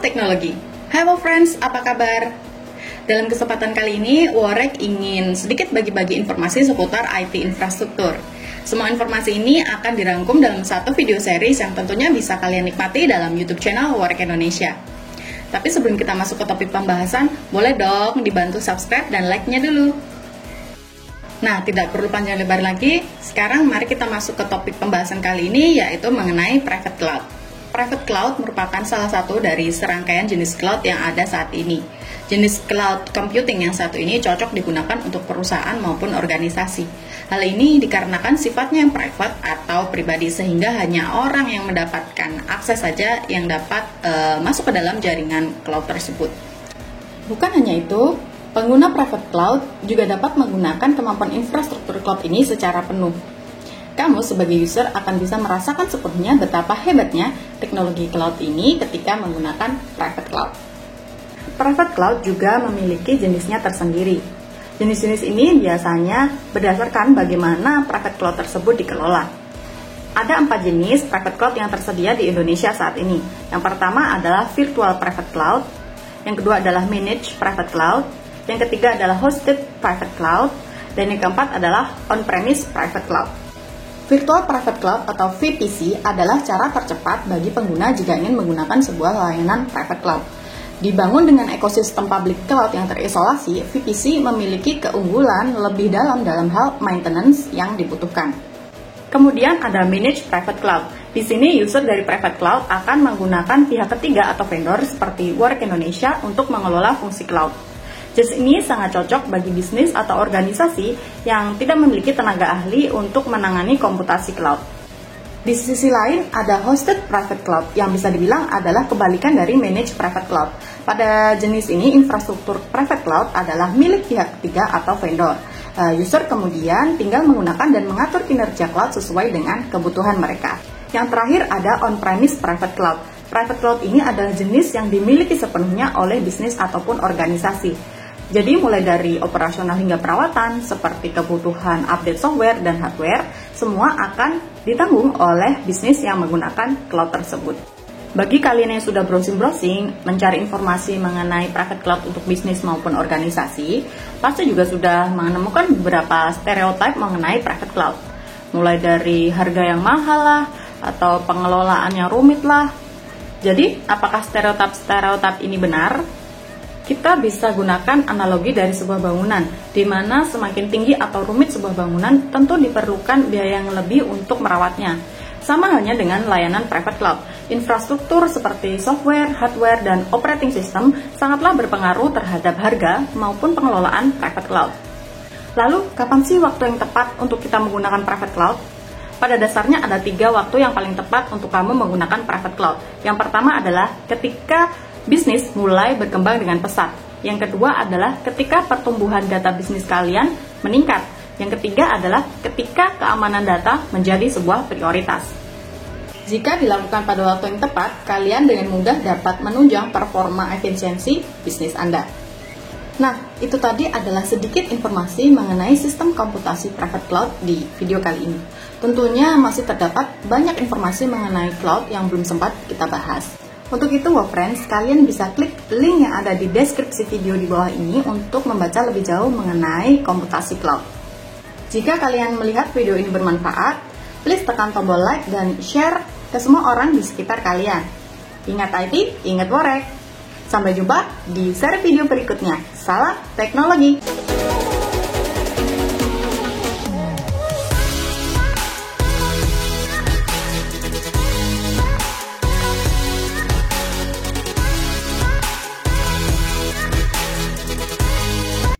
Teknologi. Halo friends, apa kabar? Dalam kesempatan kali ini, Worek ingin sedikit bagi-bagi informasi seputar IT infrastruktur. Semua informasi ini akan dirangkum dalam satu video series yang tentunya bisa kalian nikmati dalam YouTube channel Worek Indonesia. Tapi sebelum kita masuk ke topik pembahasan, boleh dong dibantu subscribe dan like-nya dulu. Nah, tidak perlu panjang lebar lagi, sekarang mari kita masuk ke topik pembahasan kali ini, yaitu mengenai private cloud. Private cloud merupakan salah satu dari serangkaian jenis cloud yang ada saat ini. Jenis cloud computing yang satu ini cocok digunakan untuk perusahaan maupun organisasi. Hal ini dikarenakan sifatnya yang private atau pribadi, sehingga hanya orang yang mendapatkan akses saja yang dapat masuk ke dalam jaringan cloud tersebut. Bukan hanya itu, pengguna private cloud juga dapat menggunakan kemampuan infrastruktur cloud ini secara penuh. Kamu sebagai user akan bisa merasakan sepenuhnya betapa hebatnya teknologi cloud ini ketika menggunakan private cloud. Private cloud juga memiliki jenisnya tersendiri. Jenis-jenis ini biasanya berdasarkan bagaimana private cloud tersebut dikelola. Ada 4 jenis private cloud yang tersedia di Indonesia saat ini. Yang pertama adalah virtual private cloud, yang kedua adalah managed private cloud, yang ketiga adalah hosted private cloud, dan yang keempat adalah on-premise private cloud. Virtual Private Cloud atau VPC adalah cara tercepat bagi pengguna jika ingin menggunakan sebuah layanan private cloud. Dibangun dengan ekosistem public cloud yang terisolasi, VPC memiliki keunggulan lebih dalam hal maintenance yang dibutuhkan. Kemudian ada Managed Private Cloud. Di sini user dari private cloud akan menggunakan pihak ketiga atau vendor seperti Worek Indonesia untuk mengelola fungsi cloud. Jenis ini sangat cocok bagi bisnis atau organisasi yang tidak memiliki tenaga ahli untuk menangani komputasi cloud. Di sisi lain, ada hosted private cloud yang bisa dibilang adalah kebalikan dari managed private cloud. Pada jenis ini, infrastruktur private cloud adalah milik pihak ketiga atau vendor. User kemudian tinggal menggunakan dan mengatur kinerja cloud sesuai dengan kebutuhan mereka. Yang terakhir ada on-premise private cloud. Private cloud ini adalah jenis yang dimiliki sepenuhnya oleh bisnis ataupun organisasi. Jadi mulai dari operasional hingga perawatan, seperti kebutuhan update software dan hardware, semua akan ditanggung oleh bisnis yang menggunakan cloud tersebut. Bagi kalian yang sudah browsing-browsing, mencari informasi mengenai private cloud untuk bisnis maupun organisasi, pasti juga sudah menemukan beberapa stereotip mengenai private cloud. Mulai dari harga yang mahal lah, atau pengelolaan yang rumit lah. Jadi, apakah stereotip ini benar? Kita bisa gunakan analogi dari sebuah bangunan, di mana semakin tinggi atau rumit sebuah bangunan, tentu diperlukan biaya yang lebih untuk merawatnya. Sama halnya dengan layanan private cloud. Infrastruktur seperti software, hardware, dan operating system sangatlah berpengaruh terhadap harga maupun pengelolaan private cloud. Lalu, kapan sih waktu yang tepat untuk kita menggunakan private cloud? Pada dasarnya ada 3 waktu yang paling tepat untuk kamu menggunakan private cloud. Yang pertama adalah ketika bisnis mulai berkembang dengan pesat. Yang kedua adalah ketika pertumbuhan data bisnis kalian meningkat. Yang ketiga adalah ketika keamanan data menjadi sebuah prioritas. Jika dilakukan pada waktu yang tepat, kalian dengan mudah dapat menunjang performa efisiensi bisnis Anda. Nah, itu tadi adalah sedikit informasi mengenai sistem komputasi private cloud di video kali ini. Tentunya masih terdapat banyak informasi mengenai cloud yang belum sempat kita bahas. Untuk itu, friends, kalian bisa klik link yang ada di deskripsi video di bawah ini untuk membaca lebih jauh mengenai komputasi cloud. Jika kalian melihat video ini bermanfaat, please tekan tombol like dan share ke semua orang di sekitar kalian. Ingat IT, ingat Worek. Sampai jumpa di seri video berikutnya. Salam teknologi!